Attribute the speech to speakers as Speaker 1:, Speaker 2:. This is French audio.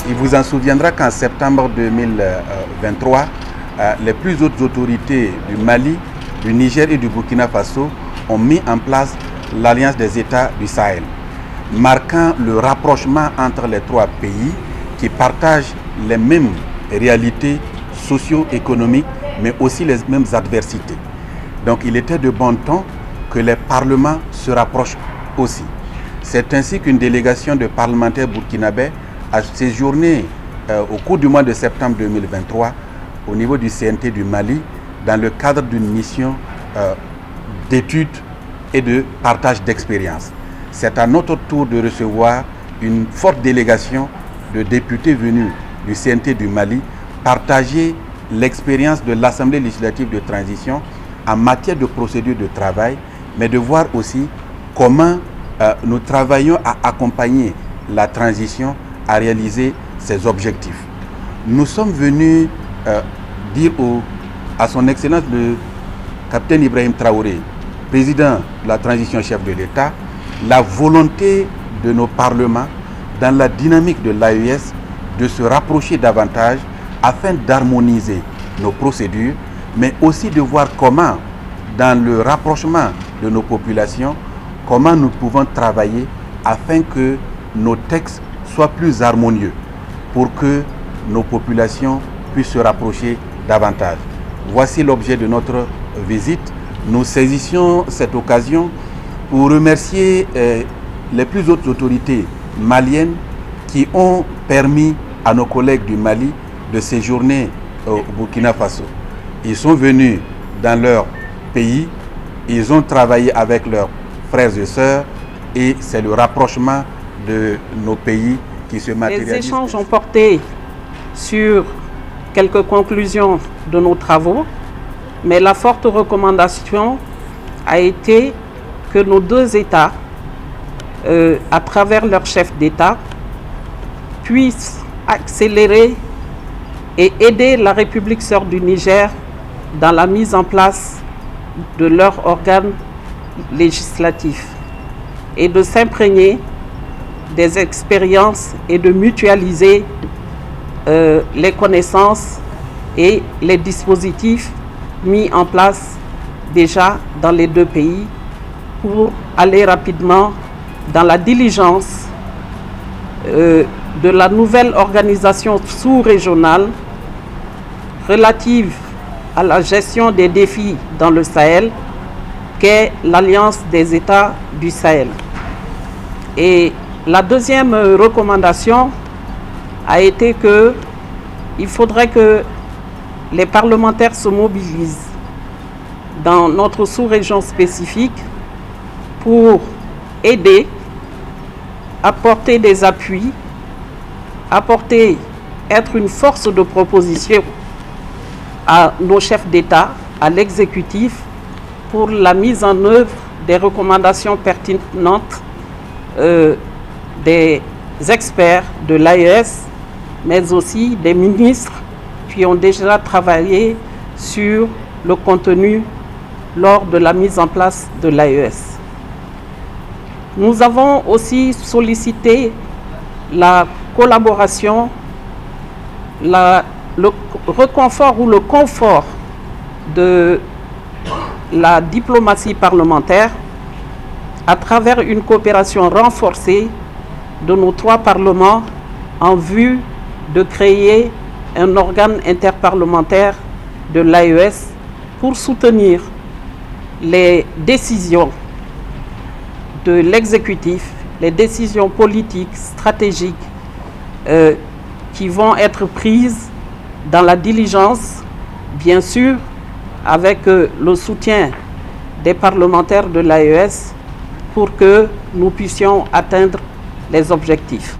Speaker 1: Il vous en souviendra qu'en septembre 2023, les plus hautes autorités du Mali, du Niger et du Burkina Faso ont mis en place l'Alliance des États du Sahel, marquant le rapprochement entre les trois pays qui partagent les mêmes réalités socio-économiques, mais aussi les mêmes adversités. Donc il était de bon ton que les parlements se rapprochent aussi. C'est ainsi qu'une délégation de parlementaires burkinabés a séjourné au cours du mois de septembre 2023 au niveau du CNT du Mali dans le cadre d'une mission d'études et de partage d'expériences. C'est à notre tour de recevoir une forte délégation de députés venus du CNT du Mali partager l'expérience de l'Assemblée législative de transition en matière de procédure de travail, mais de voir aussi comment nous travaillons à accompagner la transition à réaliser ses objectifs. Nous sommes venus dire à son Excellence le capitaine Ibrahim Traoré, président de la transition chef de l'État, la volonté de nos parlements dans la dynamique de l'AES de se rapprocher davantage afin d'harmoniser nos procédures, mais aussi de voir comment, dans le rapprochement de nos populations, comment nous pouvons travailler afin que nos textes soient plus harmonieux pour que nos populations puissent se rapprocher davantage. Voici l'objet de notre visite. Nous saisissions cette occasion pour remercier les plus hautes autorités maliennes qui ont permis à nos collègues du Mali de séjourner au Burkina Faso. Ils sont venus dans leur pays, ils ont travaillé avec leurs frères et sœurs et c'est le rapprochement de nos pays qui se matérialise.
Speaker 2: Les échanges ont porté sur quelques conclusions de nos travaux, mais la forte recommandation a été que nos deux États, à travers leurs chefs d'État, puissent accélérer et aider la République sœur du Niger dans la mise en place de leurs organes législatifs et de s'imprégner des expériences et de mutualiser les connaissances et les dispositifs mis en place déjà dans les deux pays pour aller rapidement dans la diligence de la nouvelle organisation sous-régionale relative à la gestion des défis dans le Sahel, qu'est l'Alliance des États du Sahel. Et la deuxième recommandation a été qu'il faudrait que les parlementaires se mobilisent dans notre sous-région spécifique pour aider, apporter des appuis, être une force de proposition à nos chefs d'État, à l'exécutif, pour la mise en œuvre des recommandations pertinentes des experts de l'AES, mais aussi des ministres qui ont déjà travaillé sur le contenu lors de la mise en place de l'AES. Nous avons aussi sollicité la collaboration, le reconfort ou le confort de la diplomatie parlementaire à travers une coopération renforcée de nos trois parlements en vue de créer un organe interparlementaire de l'AES pour soutenir les décisions de l'exécutif, les décisions politiques, stratégiques qui vont être prises dans la diligence, bien sûr, avec le soutien des parlementaires de l'AES pour que nous puissions atteindre les objectifs.